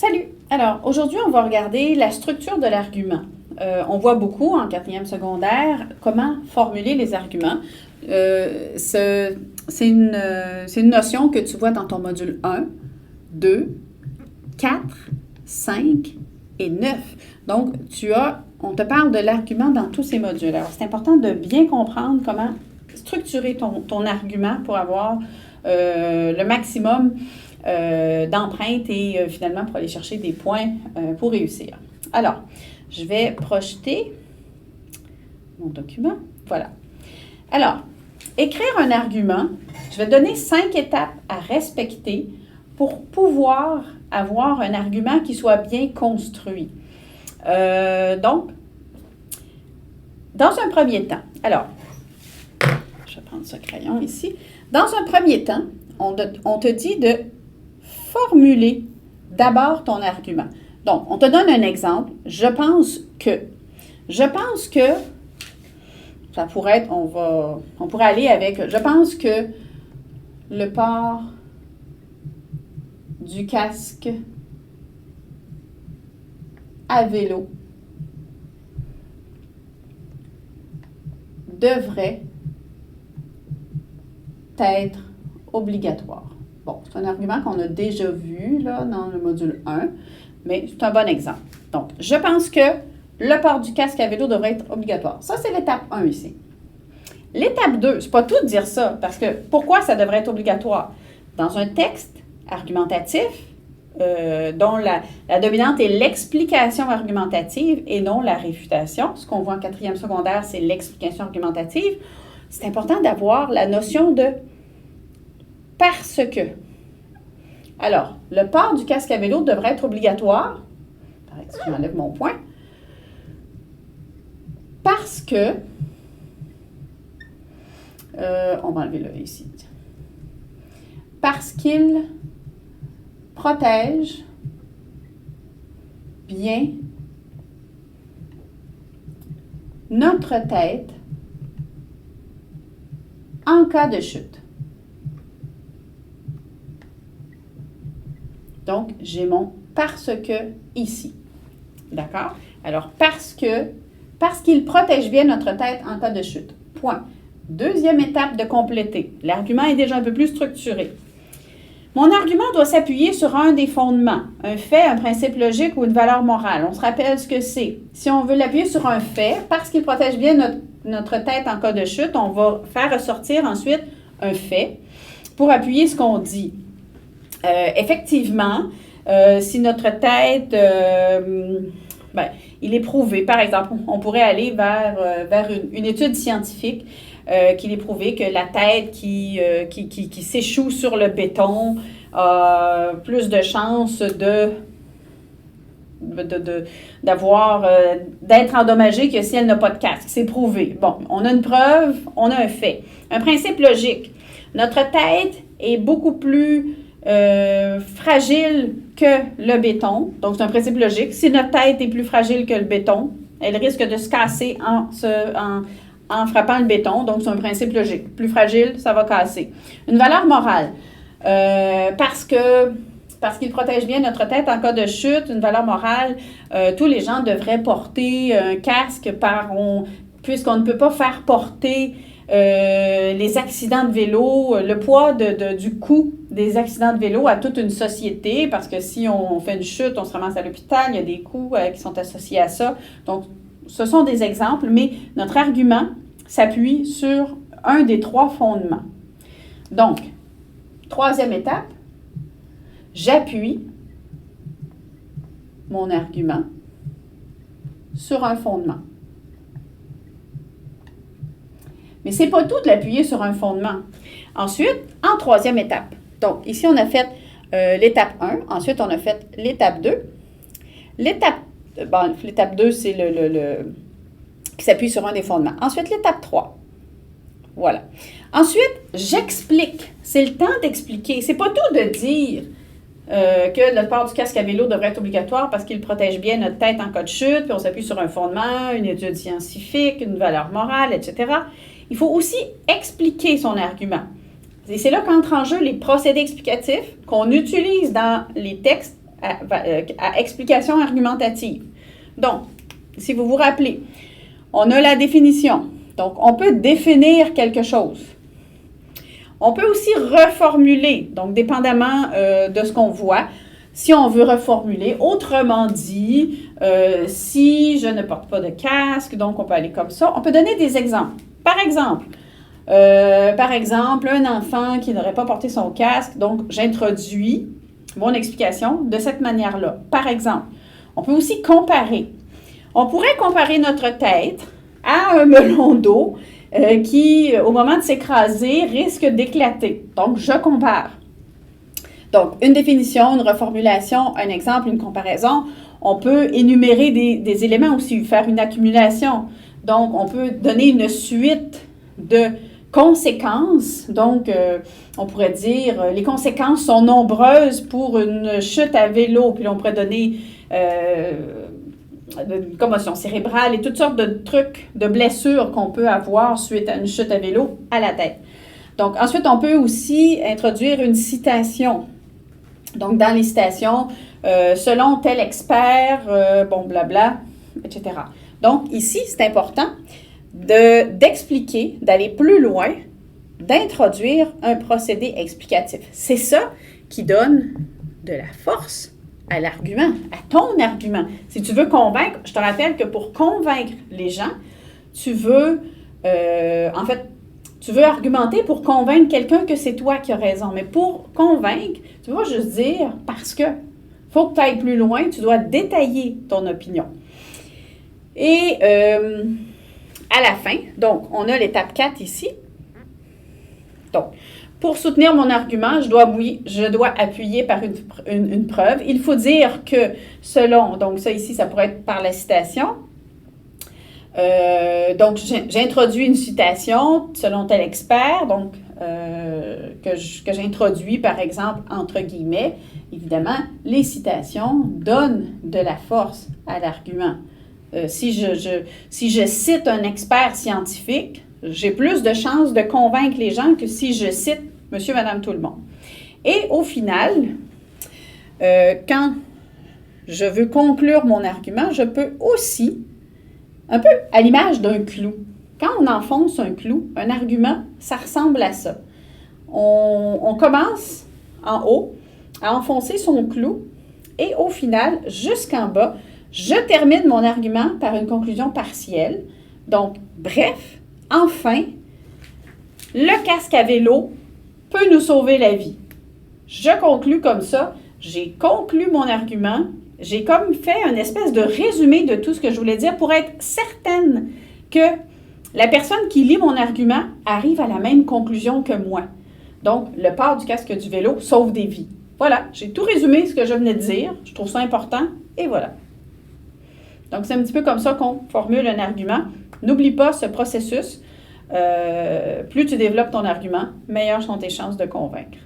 Salut! Alors, aujourd'hui, on va regarder la structure de l'argument. On voit beaucoup en quatrième secondaire comment formuler les arguments. C'est une notion que tu vois dans ton module 1, 2, 4, 5 et 9. Donc, on te parle de l'argument dans tous ces modules. Alors, c'est important de bien comprendre comment structurer ton argument pour avoir le maximum d'empreintes et finalement pour aller chercher des points pour réussir. Alors, je vais projeter mon document. Voilà. Alors, écrire un argument, je vais donner 5 étapes à respecter pour pouvoir avoir un argument qui soit bien construit. Donc, dans un premier temps, alors, je vais prendre ce crayon ici. Dans un premier temps, on te dit de formuler d'abord ton argument. Donc, on te donne un exemple. Je pense que, ça pourrait être, on pourrait aller avec, je pense que le port du casque à vélo devrait être obligatoire. Bon, c'est un argument qu'on a déjà vu là, dans le module 1, mais c'est un bon exemple. Donc, je pense que le port du casque à vélo devrait être obligatoire. Ça, c'est l'étape 1 ici. L'étape 2, c'est pas tout de dire ça, parce que pourquoi ça devrait être obligatoire? Dans un texte argumentatif, dont la dominante est l'explication argumentative et non la réfutation. Ce qu'on voit en quatrième secondaire, c'est l'explication argumentative. C'est important d'avoir la notion de parce que. Alors, le port du casque à vélo devrait être obligatoire. Si j'enlève mon point. Parce que. On va enlever le ici. Parce qu'il protège bien notre tête en cas de chute. Donc, j'ai mon parce que ici. D'accord? Alors, parce qu'il protège bien notre tête en cas de chute. Point. Deuxième étape de compléter. L'argument est déjà un peu plus structuré. Mon argument doit s'appuyer sur un des fondements, un fait, un principe logique ou une valeur morale. On se rappelle ce que c'est. Si on veut l'appuyer sur un fait, parce qu'il protège bien notre tête en cas de chute, on va faire ressortir ensuite un fait pour appuyer ce qu'on dit. Effectivement, si notre tête, il est prouvé, par exemple, on pourrait aller vers une étude scientifique qu'il est prouvé que la tête qui s'échoue sur le béton a plus de chances d'être endommagée que si elle n'a pas de casque. C'est prouvé. Bon, on a une preuve, on a un fait. Un principe logique. Notre tête est beaucoup plus fragile que le béton. Donc, c'est un principe logique. Si notre tête est plus fragile que le béton, elle risque de se casser en frappant le béton. Donc, c'est un principe logique. Plus fragile, ça va casser. Une valeur morale. Parce qu'il protège bien notre tête en cas de chute, une valeur morale, tous les gens devraient porter un casque puisqu'on ne peut pas faire porter les accidents de vélo, le poids du coût des accidents de vélo à toute une société, parce que si on fait une chute, on se ramasse à l'hôpital, il y a des coûts qui sont associés à ça. Donc, ce sont des exemples, mais notre argument s'appuie sur un des 3 fondements. Donc, troisième étape, j'appuie mon argument sur un fondement. Mais ce n'est pas tout de l'appuyer sur un fondement. Ensuite, en troisième étape. Donc, ici, on a fait l'étape 1. Ensuite, on a fait l'étape 2. L'étape 2, c'est le qui s'appuie sur un des fondements. Ensuite, l'étape 3. Voilà. Ensuite, j'explique. C'est le temps d'expliquer. C'est pas tout de dire que le port du casque à vélo devrait être obligatoire parce qu'il protège bien notre tête en cas de chute, puis on s'appuie sur un fondement, une étude scientifique, une valeur morale, etc. Il faut aussi expliquer son argument. Et c'est là qu'entrent en jeu les procédés explicatifs qu'on utilise dans les textes à explication argumentative. Donc, si vous vous rappelez, on a la définition. Donc, on peut définir quelque chose. On peut aussi reformuler, donc dépendamment de ce qu'on voit. Si on veut reformuler, autrement dit, si je ne porte pas de casque, donc on peut aller comme ça. On peut donner des exemples. Par exemple, un enfant qui n'aurait pas porté son casque, donc j'introduis mon explication de cette manière-là. Par exemple, on peut aussi comparer. On pourrait comparer notre tête à un melon d'eau qui, au moment de s'écraser, risque d'éclater. Donc, je compare. Donc, une définition, une reformulation, un exemple, une comparaison. On peut énumérer des éléments aussi, faire une accumulation. Donc, on peut donner une suite de conséquences. Donc, on pourrait dire, les conséquences sont nombreuses pour une chute à vélo. Puis, on pourrait donner une commotion cérébrale et toutes sortes de trucs, de blessures qu'on peut avoir suite à une chute à vélo à la tête. Donc, ensuite, on peut aussi introduire une citation. Donc, dans les citations, selon tel expert, blabla, etc. Donc, ici, c'est important d'expliquer, d'aller plus loin, d'introduire un procédé explicatif. C'est ça qui donne de la force à l'argument, à ton argument. Si tu veux convaincre, je te rappelle que pour convaincre les gens, tu veux argumenter pour convaincre quelqu'un que c'est toi qui as raison. Mais pour convaincre, tu ne vas pas juste dire parce que faut que tu ailles plus loin, tu dois détailler ton opinion. Et à la fin, donc, on a l'étape 4 ici. Donc, pour soutenir mon argument, je dois appuyer par une preuve. Il faut dire que selon, donc ça ici, ça pourrait être par la citation. Donc, j'introduis une citation selon tel expert, donc que j'introduis, par exemple, entre guillemets. Évidemment, les citations donnent de la force à l'argument. Si je cite un expert scientifique, j'ai plus de chances de convaincre les gens que si je cite monsieur, madame, tout le monde. Et au final, quand je veux conclure mon argument, je peux aussi, un peu à l'image d'un clou, quand on enfonce un clou, un argument, ça ressemble à ça. On commence en haut à enfoncer son clou et au final, jusqu'en bas, je termine mon argument par une conclusion partielle. Donc, bref, enfin, le casque à vélo peut nous sauver la vie. Je conclus comme ça. J'ai conclu mon argument. J'ai comme fait une espèce de résumé de tout ce que je voulais dire pour être certaine que la personne qui lit mon argument arrive à la même conclusion que moi. Donc, le port du casque du vélo sauve des vies. Voilà, j'ai tout résumé ce que je venais de dire. Je trouve ça important et voilà. Donc, c'est un petit peu comme ça qu'on formule un argument. N'oublie pas ce processus. Plus tu développes ton argument, meilleures sont tes chances de convaincre.